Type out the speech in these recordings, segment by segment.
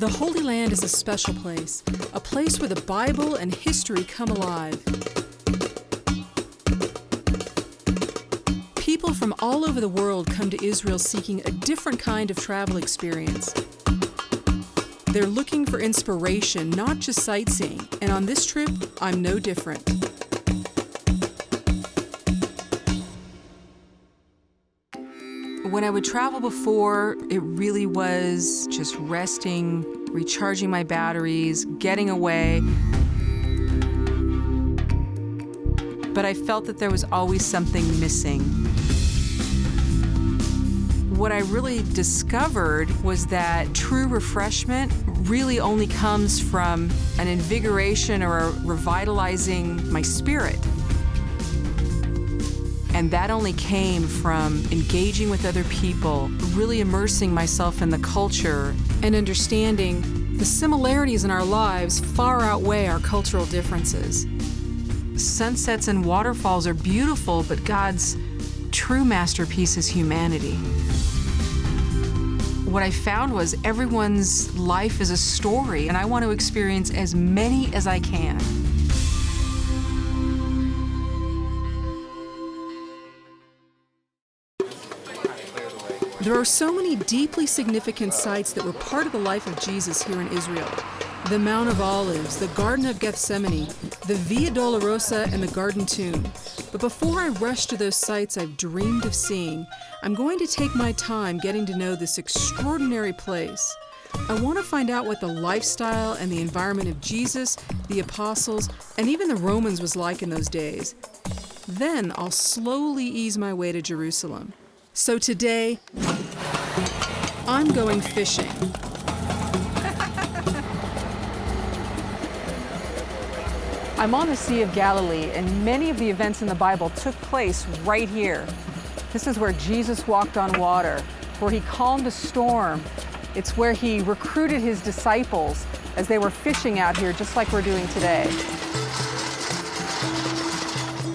The Holy Land is a special place, a place where the Bible and history come alive. People from all over the world come to Israel seeking a different kind of travel experience. They're looking for inspiration, not just sightseeing, and on this trip, I'm no different. When I would travel before, it really was just resting, recharging my batteries, getting away. But I felt that there was always something missing. What I really discovered was that true refreshment really only comes from an invigoration or a revitalizing my spirit. And that only came from engaging with other people, really immersing myself in the culture, and understanding the similarities in our lives far outweigh our cultural differences. Sunsets and waterfalls are beautiful, but God's true masterpiece is humanity. What I found was everyone's life is a story, and I want to experience as many as I can. There are so many deeply significant sites that were part of the life of Jesus here in Israel. The Mount of Olives, the Garden of Gethsemane, the Via Dolorosa, and the Garden Tomb. But before I rush to those sites I've dreamed of seeing, I'm going to take my time getting to know this extraordinary place. I want to find out what the lifestyle and the environment of Jesus, the apostles, and even the Romans was like in those days. Then I'll slowly ease my way to Jerusalem. So today, I'm going fishing. I'm on the Sea of Galilee, and many of the events in the Bible took place right here. This is where Jesus walked on water, where he calmed a storm. It's where he recruited his disciples as they were fishing out here, just like we're doing today.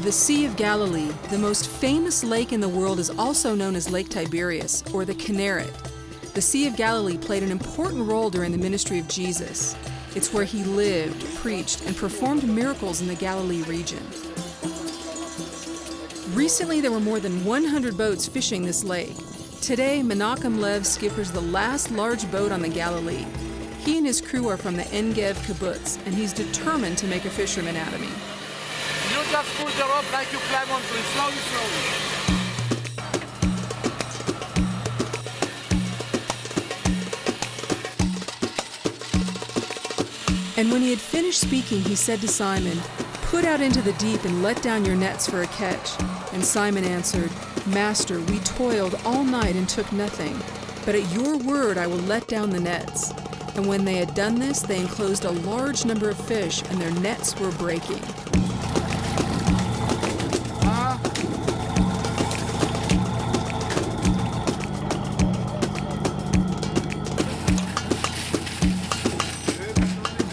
The Sea of Galilee, the most famous lake in the world, is also known as Lake Tiberias, or the Kinneret. The Sea of Galilee played an important role during the ministry of Jesus. It's where he lived, preached, and performed miracles in the Galilee region. Recently, there were more than 100 boats fishing this lake. Today, Menachem Lev skippers the last large boat on the Galilee. He and his crew are from the En-Gev kibbutz, and he's determined to make a fisherman out of me. You just pull the rope like you climb onto it, slowly, slowly. And when he had finished speaking, he said to Simon, "Put out into the deep and let down your nets for a catch." And Simon answered, "Master, we toiled all night and took nothing, but at your word I will let down the nets." And when they had done this, they enclosed a large number of fish, and their nets were breaking.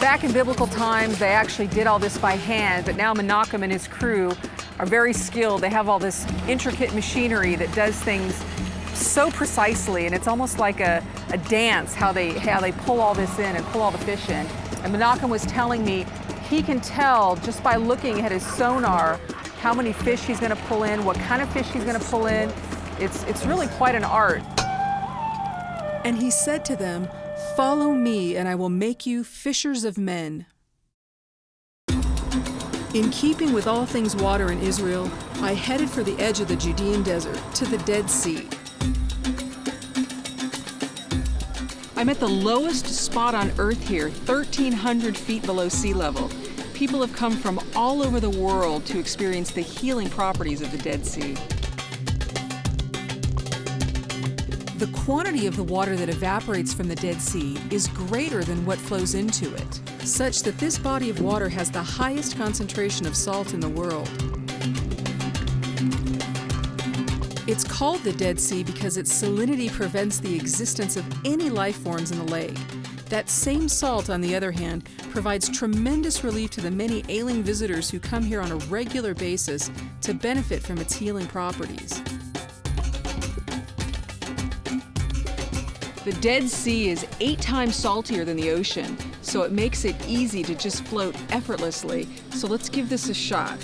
Back in biblical times, they actually did all this by hand, but now Menachem and his crew are very skilled. They have all this intricate machinery that does things so precisely, and it's almost like a dance how they pull all this in and pull all the fish in. And Menachem was telling me he can tell just by looking at his sonar how many fish he's going to pull in, what kind of fish he's going to pull in. It's really quite an art. And he said to them, "Follow me, and I will make you fishers of men." In keeping with all things water in Israel, I headed for the edge of the Judean desert, to the Dead Sea. I'm at the lowest spot on Earth here, 1,300 feet below sea level. People have come from all over the world to experience the healing properties of the Dead Sea. The quantity of the water that evaporates from the Dead Sea is greater than what flows into it, such that this body of water has the highest concentration of salt in the world. It's called the Dead Sea because its salinity prevents the existence of any life forms in the lake. That same salt, on the other hand, provides tremendous relief to the many ailing visitors who come here on a regular basis to benefit from its healing properties. The Dead Sea is 8 times saltier than the ocean, so it makes it easy to just float effortlessly. So let's give this a shot.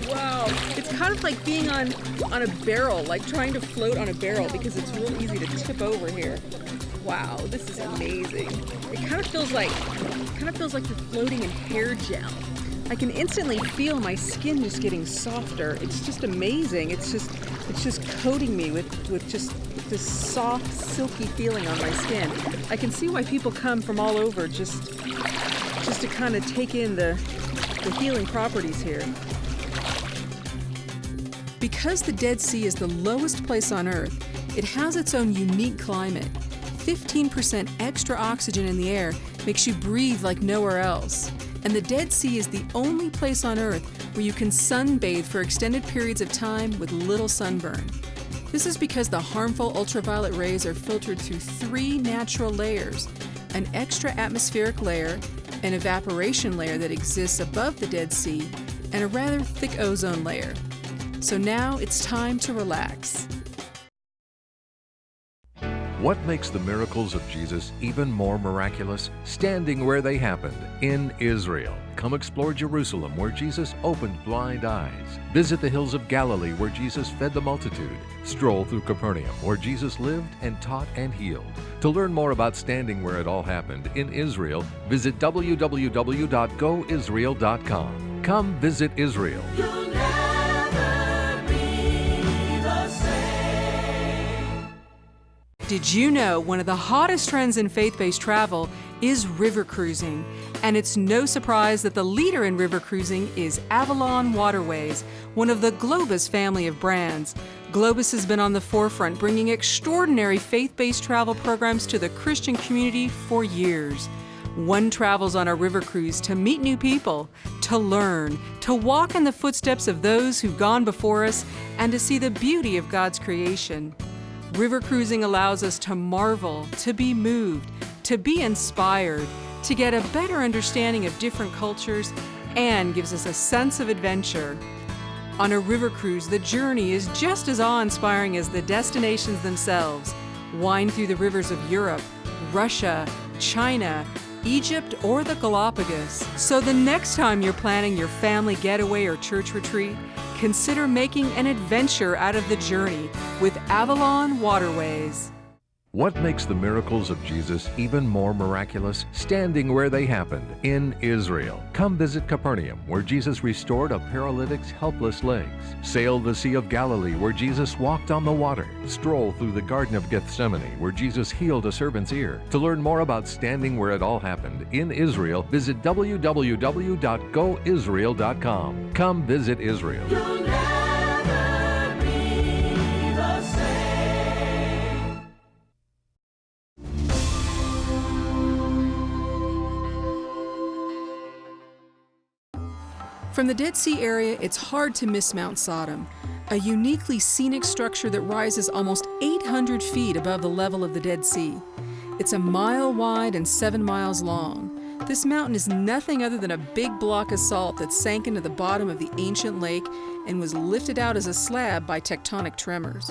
Wow, it's kind of like being on a barrel, like trying to float on a barrel, because it's real easy to tip over here. Wow, this is amazing. It kind of feels like you're floating in hair gel. I can instantly feel my skin just getting softer. It's just amazing. It's just coating me with just this soft, silky feeling on my skin. I can see why people come from all over just to kind of take in the healing properties here. Because the Dead Sea is the lowest place on Earth, it has its own unique climate. 15% extra oxygen in the air makes you breathe like nowhere else. And the Dead Sea is the only place on Earth where you can sunbathe for extended periods of time with little sunburn. This is because the harmful ultraviolet rays are filtered through 3 natural layers: an extra atmospheric layer, an evaporation layer that exists above the Dead Sea, and a rather thick ozone layer. So now it's time to relax. What makes the miracles of Jesus even more miraculous? Standing where they happened, in Israel. Come explore Jerusalem, where Jesus opened blind eyes. Visit the hills of Galilee, where Jesus fed the multitude. Stroll through Capernaum, where Jesus lived and taught and healed. To learn more about standing where it all happened in Israel, visit www.goisrael.com. Come visit Israel. Did you know one of the hottest trends in faith-based travel is river cruising? And it's no surprise that the leader in river cruising is Avalon Waterways, one of the Globus family of brands. Globus has been on the forefront, bringing extraordinary faith-based travel programs to the Christian community for years. One travels on a river cruise to meet new people, to learn, to walk in the footsteps of those who've gone before us, and to see the beauty of God's creation. River cruising allows us to marvel, to be moved, to be inspired, to get a better understanding of different cultures, and gives us a sense of adventure. On a river cruise, the journey is just as awe-inspiring as the destinations themselves. Wind through the rivers of Europe, Russia, China, Egypt, or the Galapagos. So the next time you're planning your family getaway or church retreat, consider making an adventure out of the journey with Avalon Waterways. What makes the miracles of Jesus even more miraculous? Standing where they happened, in Israel. Come visit Capernaum, where Jesus restored a paralytic's helpless legs. Sail the Sea of Galilee, where Jesus walked on the water. Stroll through the Garden of Gethsemane, where Jesus healed a servant's ear. To learn more about standing where it all happened, in Israel, visit www.goisrael.com. Come visit Israel. From the Dead Sea area, it's hard to miss Mount Sodom, a uniquely scenic structure that rises almost 800 feet above the level of the Dead Sea. It's a mile wide and 7 miles long. This mountain is nothing other than a big block of salt that sank into the bottom of the ancient lake and was lifted out as a slab by tectonic tremors.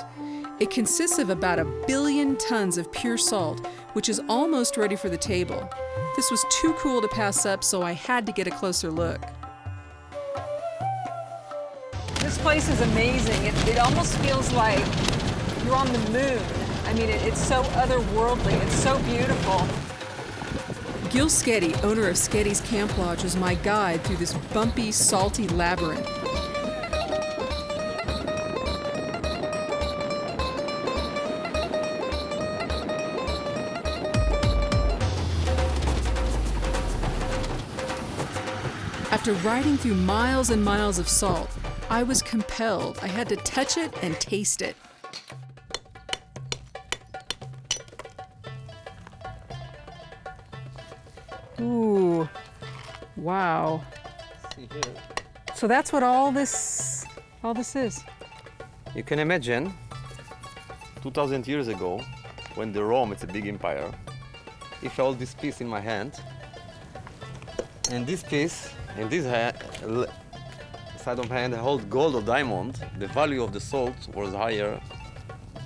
It consists of about 1 billion tons of pure salt, which is almost ready for the table. This was too cool to pass up, so I had to get a closer look. This place is amazing. It almost feels like you're on the moon. I mean, it's so otherworldly. It's so beautiful. Gil Sketty, owner of Sketty's Camp Lodge, was my guide through this bumpy, salty labyrinth. After riding through miles and miles of salt, I was compelled. I had to touch it and taste it. Ooh, wow. See here. So that's what all this is. You can imagine 2,000 years ago, when the Rome, it's a big empire, if I hold this piece in my hand, and this piece, in this hand, side of my hand, I hold gold or diamond. The value of the salt was higher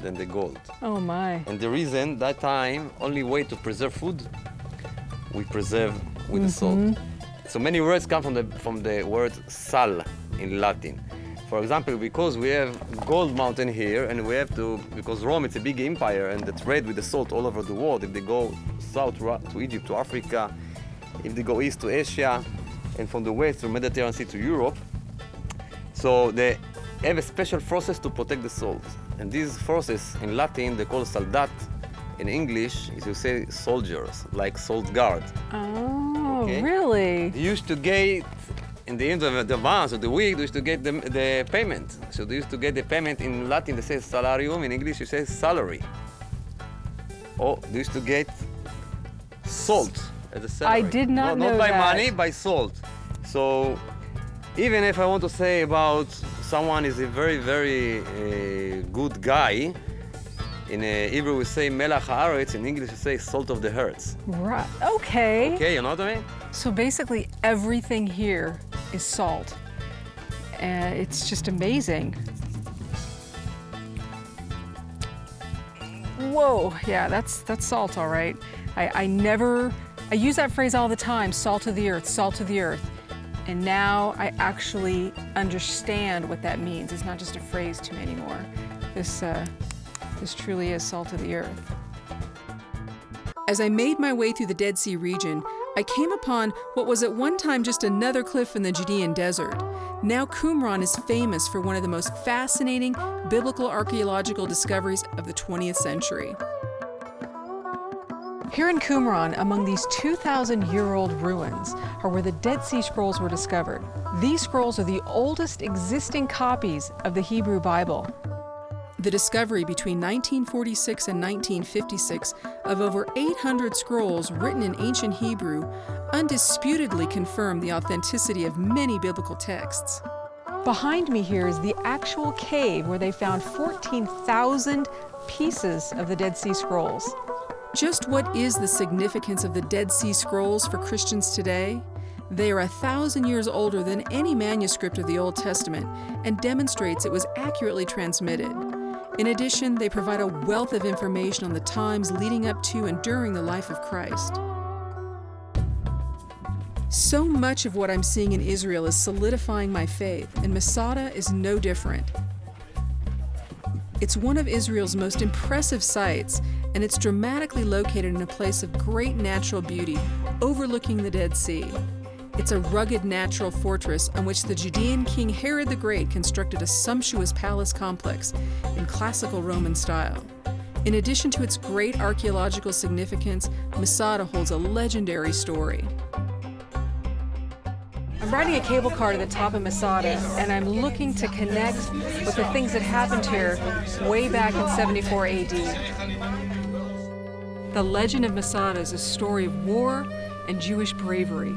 than the gold. Oh my. And the reason, that time, only way to preserve food, we preserve with the salt. So many words come from the word sal in Latin. For example, because we have gold mountain here, and we have to, because Rome is a big empire, and the trade with the salt all over the world, if they go south to Egypt, to Africa, if they go east to Asia, and from the west to Mediterranean Sea to Europe, so they have a special process to protect the salt. And these forces in Latin, they call soldat. In English, is you say soldiers, like salt guard. Oh, Okay. really? They used to get, in the end of the month or the week, they used to get the payment. So they used to get the payment in Latin, they say salarium, in English you say salary. Or they used to get salt as a salary. I did not know Not by that. money, by salt. So even if I want to say about someone is a very, very good guy, in Hebrew we say melach haaretz, in English we say salt of the earth. Right. Okay. Okay, you know what I mean? So basically everything here is salt. And it's just amazing. Whoa, yeah, that's salt, all right. I use that phrase all the time, salt of the earth, salt of the earth. And now I actually understand what that means. It's not just a phrase to me anymore. This truly is salt of the earth. As I made my way through the Dead Sea region, I came upon what was at one time just another cliff in the Judean desert. Now Qumran is famous for one of the most fascinating biblical archaeological discoveries of the 20th century. Here in Qumran, among these 2,000-year-old ruins, are where the Dead Sea Scrolls were discovered. These scrolls are the oldest existing copies of the Hebrew Bible. The discovery between 1946 and 1956 of over 800 scrolls written in ancient Hebrew undisputedly confirmed the authenticity of many biblical texts. Behind me here is the actual cave where they found 14,000 pieces of the Dead Sea Scrolls. Just what is the significance of the Dead Sea Scrolls for Christians today? They are 1,000 years older than any manuscript of the Old Testament and demonstrates it was accurately transmitted. In addition, they provide a wealth of information on the times leading up to and during the life of Christ. So much of what I'm seeing in Israel is solidifying my faith, and Masada is no different. It's one of Israel's most impressive sites, and it's dramatically located in a place of great natural beauty, overlooking the Dead Sea. It's a rugged natural fortress on which the Judean king Herod the Great constructed a sumptuous palace complex in classical Roman style. In addition to its great archaeological significance, Masada holds a legendary story. I'm riding a cable car to the top of Masada, and I'm looking to connect with the things that happened here way back in 74 AD. The legend of Masada is a story of war and Jewish bravery.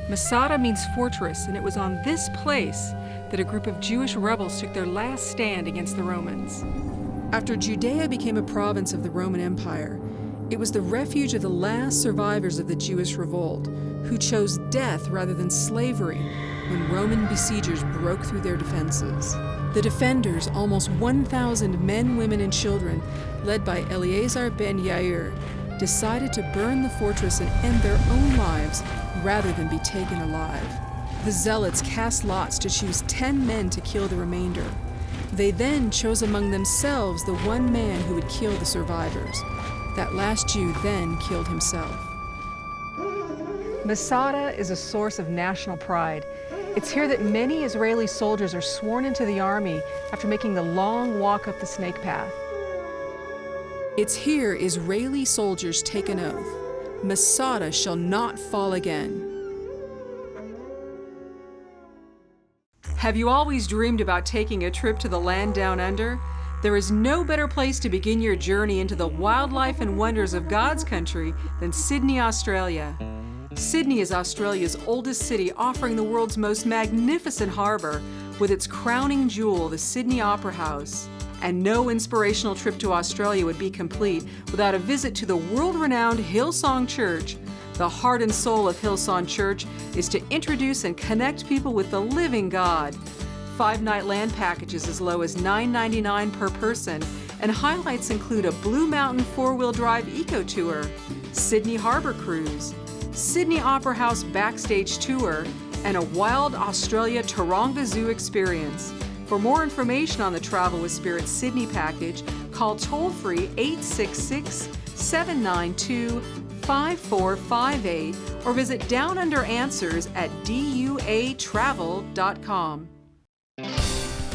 Masada means fortress, and it was on this place that a group of Jewish rebels took their last stand against the Romans. After Judea became a province of the Roman Empire, it was the refuge of the last survivors of the Jewish revolt, who chose death rather than slavery when Roman besiegers broke through their defenses. The defenders, almost 1,000 men, women, and children, led by Eleazar ben Yair, decided to burn the fortress and end their own lives rather than be taken alive. The zealots cast lots to choose 10 men to kill the remainder. They then chose among themselves the one man who would kill the survivors. That last Jew then killed himself. Masada is a source of national pride. It's here that many Israeli soldiers are sworn into the army after making the long walk up the snake path. It's here Israeli soldiers take an oath: Masada shall not fall again. Have you always dreamed about taking a trip to the land down under? There is no better place to begin your journey into the wildlife and wonders of God's country than Sydney, Australia. Sydney is Australia's oldest city, offering the world's most magnificent harbour with its crowning jewel, the Sydney Opera House. And no inspirational trip to Australia would be complete without a visit to the world-renowned Hillsong Church. The heart and soul of Hillsong Church is to introduce and connect people with the living God. 5-night land packages as low as $9.99 per person, and highlights include a Blue Mountain 4-wheel drive eco tour, Sydney Harbor cruise, Sydney Opera House backstage tour, and a Wild Australia Taronga Zoo experience. For more information on the Travel with Spirit Sydney package, call toll-free 866-792-5458 or visit Down Under Answers at duatravel.com.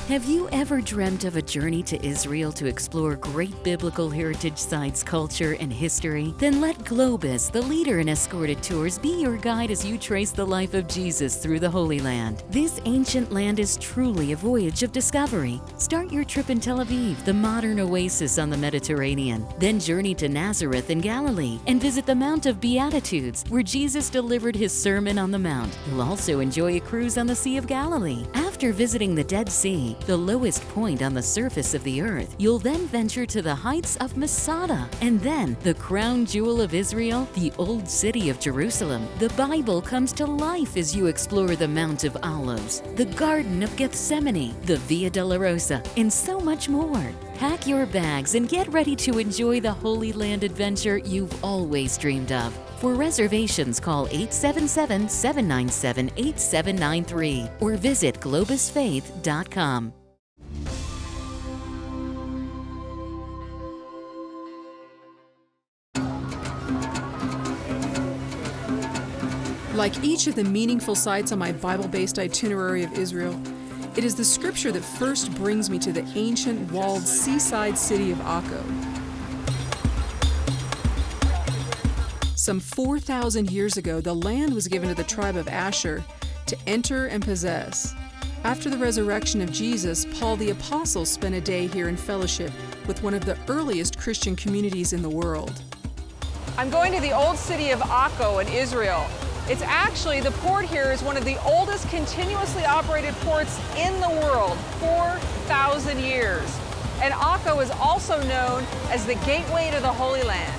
Have you ever dreamt of a journey to Israel to explore great biblical heritage sites, culture, and history? Then let Globus, the leader in escorted tours, be your guide as you trace the life of Jesus through the Holy Land. This ancient land is truly a voyage of discovery. Start your trip in Tel Aviv, the modern oasis on the Mediterranean. Then journey to Nazareth in Galilee and visit the Mount of Beatitudes, where Jesus delivered his Sermon on the Mount. You'll also enjoy a cruise on the Sea of Galilee. After visiting the Dead Sea, the lowest point on the surface of the earth, you'll then venture to the heights of Masada, and then the crown jewel of Israel, the old city of Jerusalem. The Bible comes to life as you explore the Mount of Olives, the Garden of Gethsemane, the Via Dolorosa, and so much more. Pack your bags and get ready to enjoy the Holy Land adventure you've always dreamed of. For reservations, call 877-797-8793 or visit globusfaith.com. Like each of the meaningful sites on my Bible-based itinerary of Israel, it is the scripture that first brings me to the ancient walled seaside city of Akko. Some 4,000 years ago, the land was given to the tribe of Asher to enter and possess. After the resurrection of Jesus, Paul the Apostle spent a day here in fellowship with one of the earliest Christian communities in the world. I'm going to the old city of Akko in Israel. It's actually, the port here is one of the oldest continuously operated ports in the world, 4,000 years. And Akko is also known as the gateway to the Holy Land.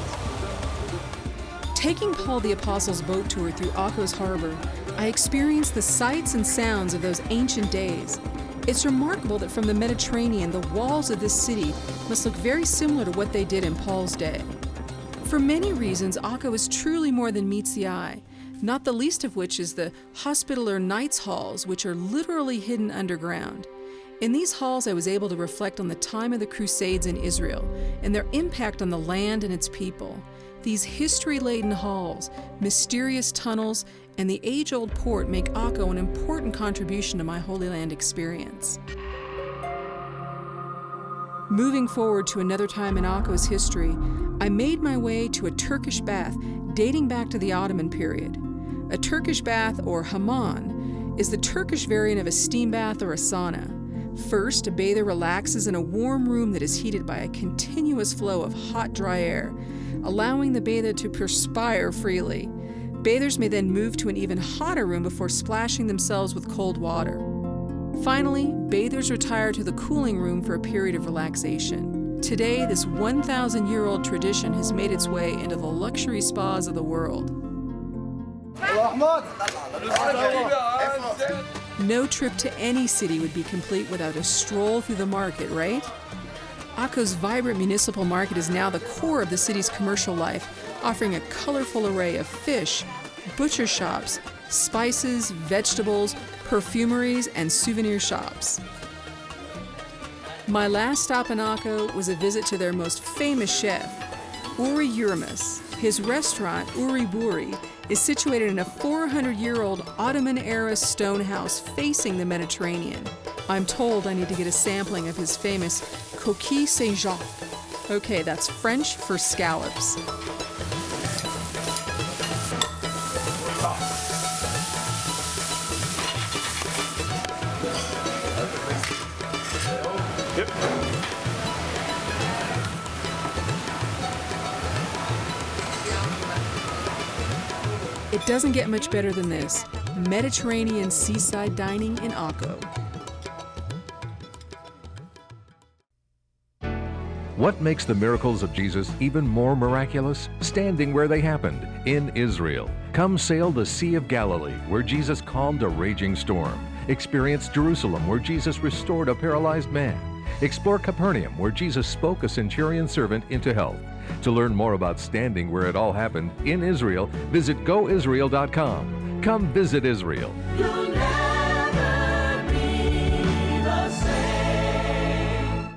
Taking Paul the Apostle's boat tour through Akko's harbor, I experienced the sights and sounds of those ancient days. It's remarkable that from the Mediterranean, the walls of this city must look very similar to what they did in Paul's day. For many reasons, Akko is truly more than meets the eye, not the least of which is the Hospitaller Knights Halls, which are literally hidden underground. In these halls, I was able to reflect on the time of the Crusades in Israel and their impact on the land and its people. These history-laden halls, mysterious tunnels, and the age-old port make Akko an important contribution to my Holy Land experience. Moving forward to another time in Akko's history, I made my way to a Turkish bath dating back to the Ottoman period. A Turkish bath, or hamam, is the Turkish variant of a steam bath or a sauna. First, a bather relaxes in a warm room that is heated by a continuous flow of hot, dry air, allowing the bather to perspire freely. Bathers may then move to an even hotter room before splashing themselves with cold water. Finally, bathers retire to the cooling room for a period of relaxation. Today, this 1,000-year-old tradition has made its way into the luxury spas of the world. No trip to any city would be complete without a stroll through the market, right? Akko's vibrant municipal market is now the core of the city's commercial life, offering a colorful array of fish, butcher shops, spices, vegetables, perfumeries, and souvenir shops. My last stop in Akko was a visit to their most famous chef, Uri Yurmas. His restaurant, Uri Buri, is situated in a 400-year-old Ottoman-era stone house facing the Mediterranean. I'm told I need to get a sampling of his famous coquille Saint-Jacques. Okay, that's French for scallops. It doesn't get much better than this. Mediterranean seaside dining in Akko. What makes the miracles of Jesus even more miraculous? Standing where they happened, in Israel. Come sail the Sea of Galilee, where Jesus calmed a raging storm. Experience Jerusalem, where Jesus restored a paralyzed man. Explore Capernaum, where Jesus spoke a centurion servant into health. To learn more about standing where it all happened in Israel, visit goisrael.com. Come visit Israel. You'll never be the same.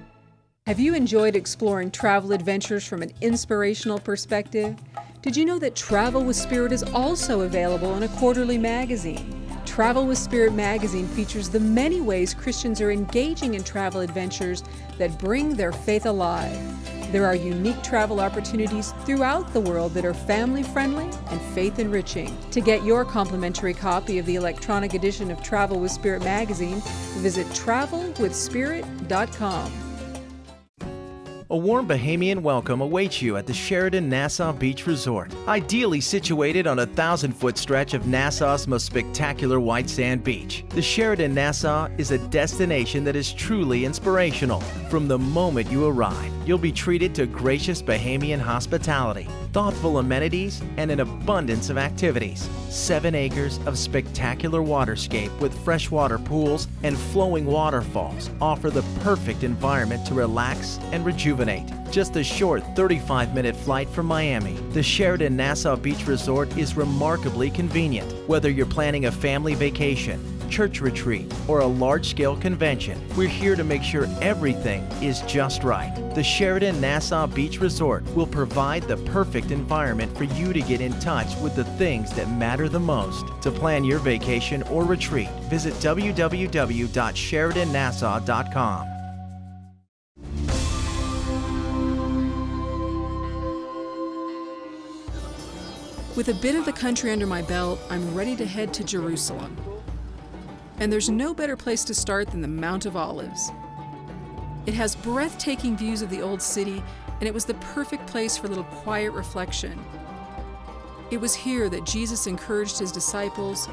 Have you enjoyed exploring travel adventures from an inspirational perspective? Did you know that Travel with Spirit is also available in a quarterly magazine? Travel with Spirit magazine features the many ways Christians are engaging in travel adventures that bring their faith alive. There are unique travel opportunities throughout the world that are family-friendly and faith-enriching. To get your complimentary copy of the electronic edition of Travel with Spirit magazine, visit travelwithspirit.com. A warm Bahamian welcome awaits you at the Sheraton Nassau Beach Resort. Ideally situated on a 1,000-foot stretch of Nassau's most spectacular white sand beach, the Sheraton Nassau is a destination that is truly inspirational. From the moment you arrive, you'll be treated to gracious Bahamian hospitality, thoughtful amenities, and an abundance of activities. 7 acres of spectacular waterscape with freshwater pools and flowing waterfalls offer the perfect environment to relax and rejuvenate. Just a short 35-minute flight from Miami, the Sheraton Nassau Beach Resort is remarkably convenient. Whether you're planning a family vacation, church retreat, or a large-scale convention, we're here to make sure everything is just right. The Sheraton Nassau Beach Resort will provide the perfect environment for you to get in touch with the things that matter the most. To plan your vacation or retreat, visit www.sheratonnassau.com. With a bit of the country under my belt, I'm ready to head to Jerusalem. And there's no better place to start than the Mount of Olives. It has breathtaking views of the Old City, and it was the perfect place for a little quiet reflection. It was here that Jesus encouraged his disciples,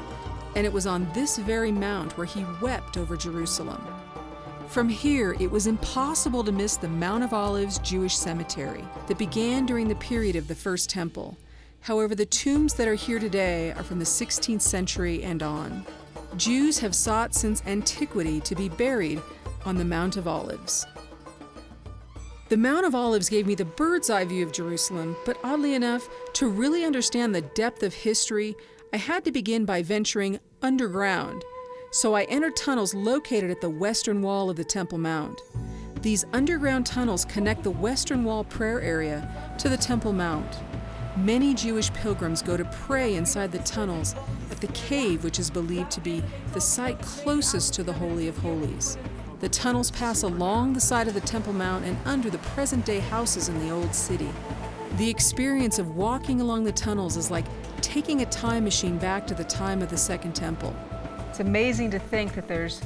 and it was on this very mount where he wept over Jerusalem. From here, it was impossible to miss the Mount of Olives Jewish cemetery that began during the period of the First Temple. However, the tombs that are here today are from the 16th century and on. Jews have sought since antiquity to be buried on the Mount of Olives. The Mount of Olives gave me the bird's eye view of Jerusalem, but oddly enough, to really understand the depth of history, I had to begin by venturing underground. So I entered tunnels located at the western wall of the Temple Mount. These underground tunnels connect the western wall prayer area to the Temple Mount. Many Jewish pilgrims go to pray inside the tunnels at the cave, which is believed to be the site closest to the Holy of Holies. The tunnels pass along the side of the Temple Mount and under the present-day houses in the Old City. The experience of walking along the tunnels is like taking a time machine back to the time of the Second Temple. It's amazing to think that there's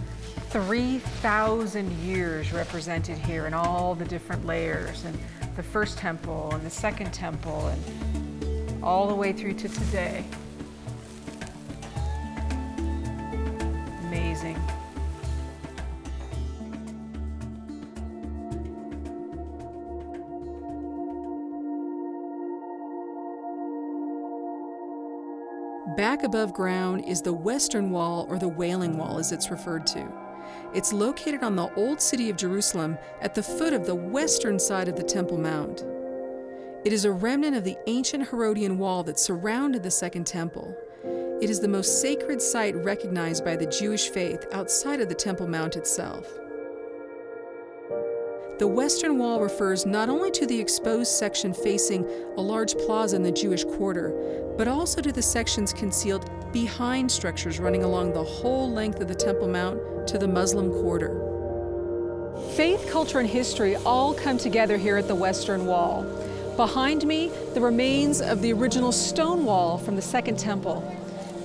3,000 years represented here in all the different layers, and the First Temple and the Second Temple, and all the way through to today. Amazing. Back above ground is the Western Wall, or the Wailing Wall as it's referred to. It's located on the Old City of Jerusalem at the foot of the western side of the Temple Mount. It is a remnant of the ancient Herodian wall that surrounded the Second Temple. It is the most sacred site recognized by the Jewish faith outside of the Temple Mount itself. The Western Wall refers not only to the exposed section facing a large plaza in the Jewish quarter, but also to the sections concealed behind structures running along the whole length of the Temple Mount to the Muslim quarter. Faith, culture, and history all come together here at the Western Wall. Behind me, the remains of the original stone wall from the Second Temple.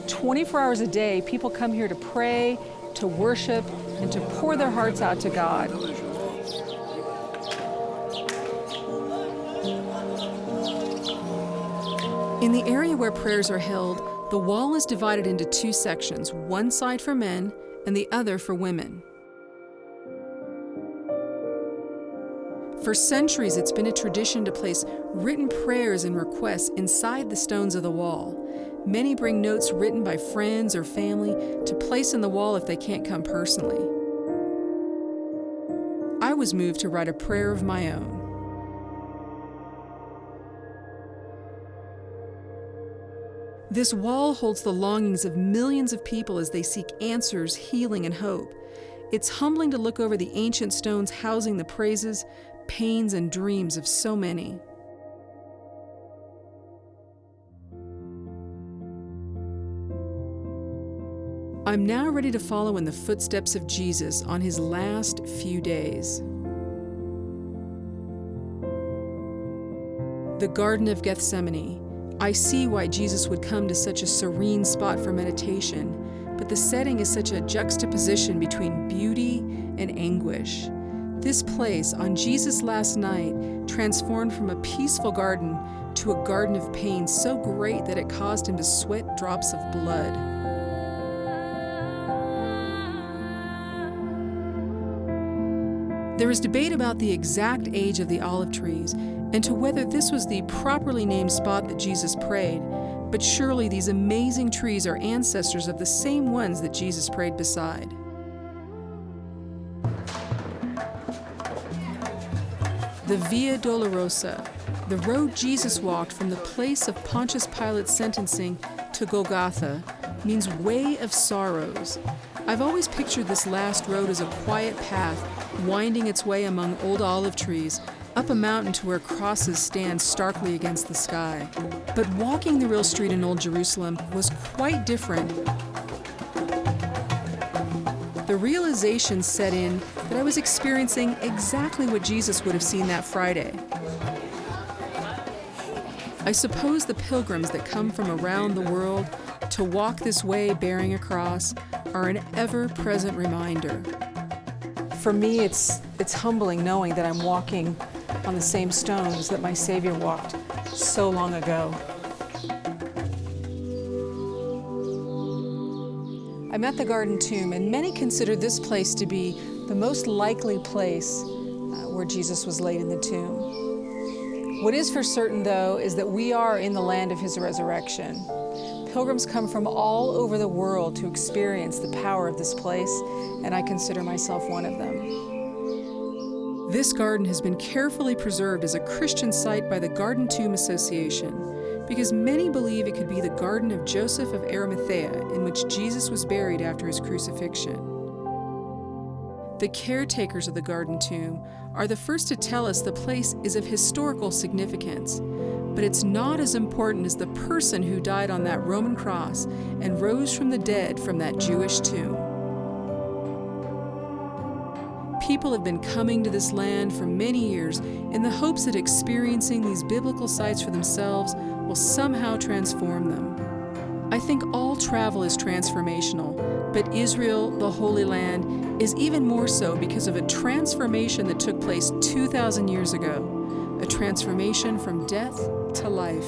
24 hours a day, people come here to pray, to worship, and to pour their hearts out to God. In the area where prayers are held, the wall is divided into 2 sections, one side for men and the other for women. For centuries, it's been a tradition to place written prayers and requests inside the stones of the wall. Many bring notes written by friends or family to place on the wall if they can't come personally. I was moved to write a prayer of my own. This wall holds the longings of millions of people as they seek answers, healing, and hope. It's humbling to look over the ancient stones housing the praises, pains, and dreams of so many. I'm now ready to follow in the footsteps of Jesus on his last few days. The Garden of Gethsemane. I see why Jesus would come to such a serene spot for meditation, but the setting is such a juxtaposition between beauty and anguish. This place, on Jesus' last night, transformed from a peaceful garden to a garden of pain so great that it caused him to sweat drops of blood. There is debate about the exact age of the olive trees and to whether this was the properly named spot that Jesus prayed, but surely these amazing trees are ancestors of the same ones that Jesus prayed beside. The Via Dolorosa, the road Jesus walked from the place of Pontius Pilate's sentencing to Golgotha, means way of sorrows. I've always pictured this last road as a quiet path winding its way among old olive trees up a mountain to where crosses stand starkly against the sky. But walking the real street in Old Jerusalem was quite different. The realization set in that I was experiencing exactly what Jesus would have seen that Friday. I suppose the pilgrims that come from around the world to walk this way bearing a cross are an ever-present reminder. For me, it's humbling knowing that I'm walking on the same stones that my Savior walked so long ago. I'm at the Garden Tomb, and many consider this place to be the most likely place where Jesus was laid in the tomb. What is for certain, though, is that we are in the land of his resurrection. Pilgrims come from all over the world to experience the power of this place, and I consider myself one of them. This garden has been carefully preserved as a Christian site by the Garden Tomb Association because many believe it could be the Garden of Joseph of Arimathea in which Jesus was buried after his crucifixion. The caretakers of the Garden Tomb are the first to tell us the place is of historical significance, but it's not as important as the person who died on that Roman cross and rose from the dead from that Jewish tomb. People have been coming to this land for many years in the hopes that experiencing these biblical sites for themselves will somehow transform them. I think all travel is transformational, but Israel, the Holy Land, is even more so because of a transformation that took place 2,000 years ago, a transformation from death to life.